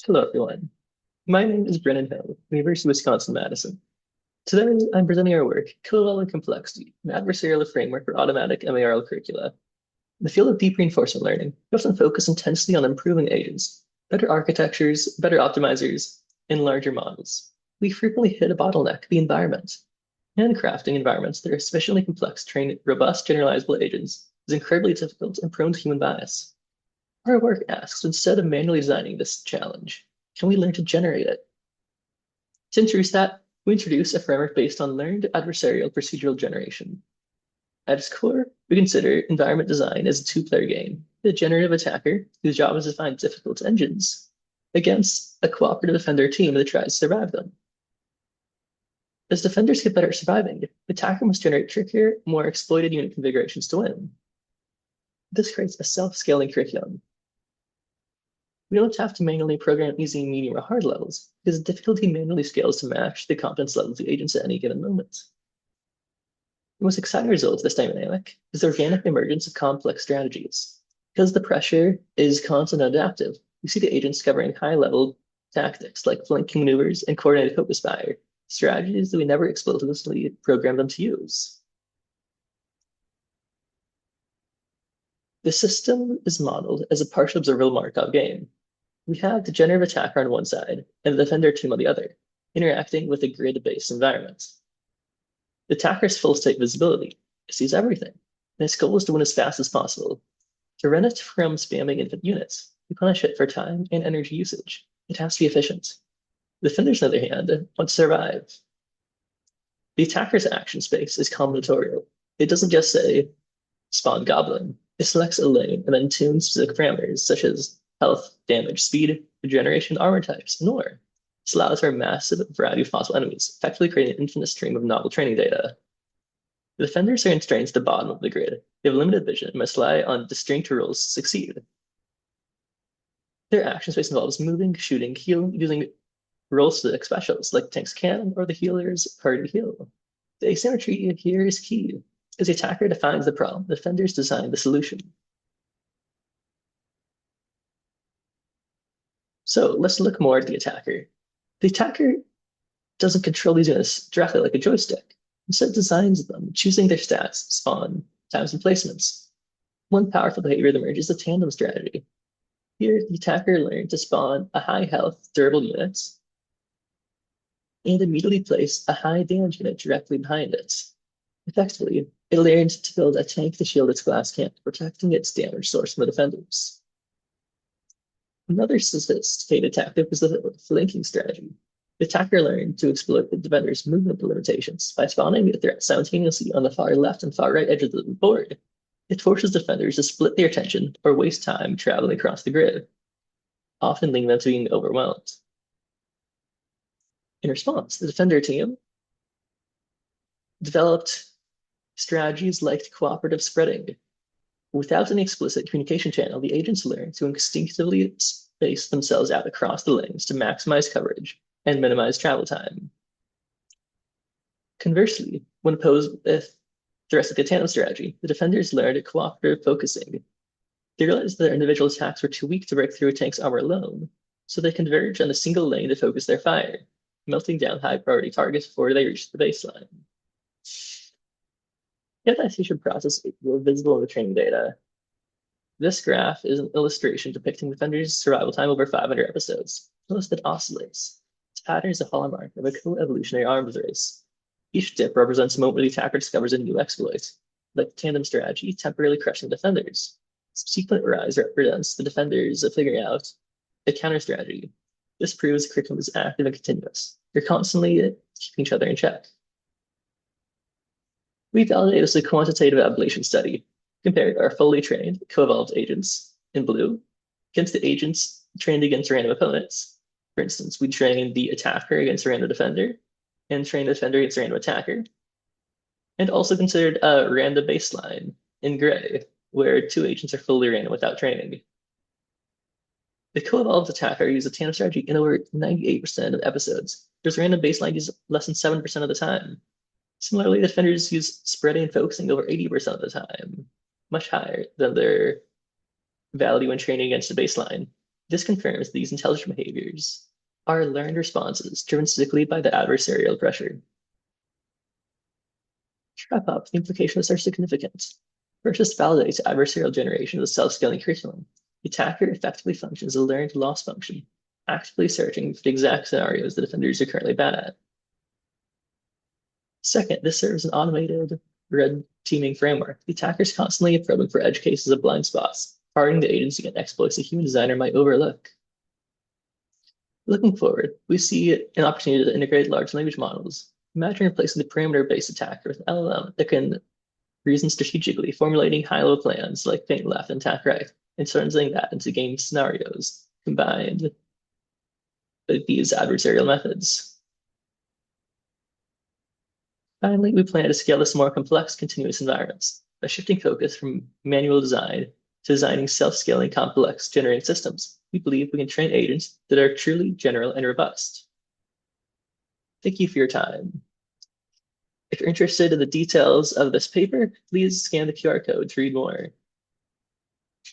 Hello, everyone. My name is Brennan Hill, University of Wisconsin-Madison. Today, I'm presenting our work, Co-Evolving Complexity, an adversarial framework for automatic MARL curricula. In the field of deep reinforcement learning, we often focus intensely on improving agents, better architectures, better optimizers, and larger models. We frequently hit a bottleneck, the environment. Handcrafting environments that are sufficiently complex to train robust generalizable agents is incredibly difficult and prone to human bias. Our work asks, instead of manually designing this challenge, can we learn to generate it? To introduce that, we introduce a framework based on learned adversarial procedural generation. At its core, we consider environment design as a two-player game. The generative attacker, whose job is to find difficult engines, against a cooperative defender team that tries to survive them. As defenders get better at surviving, the attacker must generate trickier, more exploited unit configurations to win. This creates a self-scaling curriculum. We don't have to manually program easy, medium, or hard levels, because the difficulty manually scales to match the competence level of the agents at any given moment. The most exciting result of this dynamic is the organic emergence of complex strategies. Because the pressure is constant and adaptive, we see the agents covering high-level tactics like flanking maneuvers and coordinated focus fire, strategies that we never explicitly program them to use. The system is modeled as a partial observable Markov game. We have the generative attacker on one side and the defender team on the other, interacting with a grid-based environment. The attacker's full-state visibility. It sees everything, and its goal is to win as fast as possible. To prevent it from spamming infant units, we punish it for time and energy usage. It has to be efficient. The defenders, on the other hand, want to survive. The attacker's action space is combinatorial. It doesn't just say, spawn goblin. It selects a lane and then tunes specific parameters, such as health, damage, speed, regeneration, armor types, and more. This allows for a massive variety of possible enemies, effectively creating an infinite stream of novel training data. The defenders are constrained to the bottom of the grid. They have limited vision and must rely on distinct rules to succeed. Their action space involves moving, shooting, healing, using role-specific specials like tank's cannon or the healer's party heal. The asymmetry here is key. As the attacker defines the problem, the defenders design the solution. So let's look more at the attacker. The attacker doesn't control these units directly like a joystick. Instead, designs them, choosing their stats, spawn, times, and placements. One powerful behavior that emerges is the tandem strategy. Here, the attacker learned to spawn a high health, durable unit and immediately place a high damage unit directly behind it. Effectively, it learned to build a tank to shield its glass cannon, protecting its damage source from the defenders. Another sophisticated tactic was the flanking strategy. The attacker learned to exploit the defender's movement limitations by spawning a threat simultaneously on the far left and far right edges of the board. It forces defenders to split their attention or waste time traveling across the grid, often leading them to being overwhelmed. In response, the defender team developed strategies like cooperative spreading. Without any explicit communication channel, the agents learn to instinctively space themselves out across the lanes to maximize coverage and minimize travel time. Conversely, when opposed with the rest of the tandem strategy, the defenders learned cooperative focusing. They realized that their individual attacks were too weak to break through a tank's armor alone, so they converged on a single lane to focus their fire, melting down high-priority targets before they reached the baseline. The adaptation process were visible in the training data. This graph is an illustration depicting defenders' survival time over 500 episodes. Notice that oscillates. This pattern is a hallmark of a co-evolutionary arms race. Each dip represents a moment where the attacker discovers a new exploit, like the tandem strategy, temporarily crushing defenders. Subsequent rise represents the defenders figuring out a counter strategy. This proves the curriculum is active and continuous. They're constantly keeping each other in check. We validated this with a quantitative ablation study, compared our fully trained co-evolved agents in blue against the agents trained against random opponents. For instance, we trained the attacker against a random defender and trained the defender against a random attacker, and also considered a random baseline in gray, where two agents are fully random without training. The co-evolved attacker used a tandem strategy in over 98% of episodes. There's random baseline used less than 7% of the time. Similarly, defenders use spreading and focusing over 80% of the time, much higher than their value when training against the baseline. This confirms these intelligent behaviors are learned responses driven strictly by the adversarial pressure. To wrap up, the implications are significant. First, this validates adversarial generation of the self-scaling curriculum. The attacker effectively functions as a learned loss function, actively searching for the exact scenarios the defenders are currently bad at. Second, this serves an automated red teaming framework. The attacker is constantly probing for edge cases of blind spots, hardening the agents against exploits a human designer might overlook. Looking forward, we see an opportunity to integrate large language models. Imagine replacing the parameter-based attacker with an LLM that can reason strategically, formulating high-low plans like feint left and attack right, and translating that into game scenarios combined with these adversarial methods. Finally, we plan to scale this to more complex continuous environments by shifting focus from manual design to designing self-scaling complex generating systems. We believe we can train agents that are truly general and robust. Thank you for your time. If you're interested in the details of this paper, please scan the QR code to read more.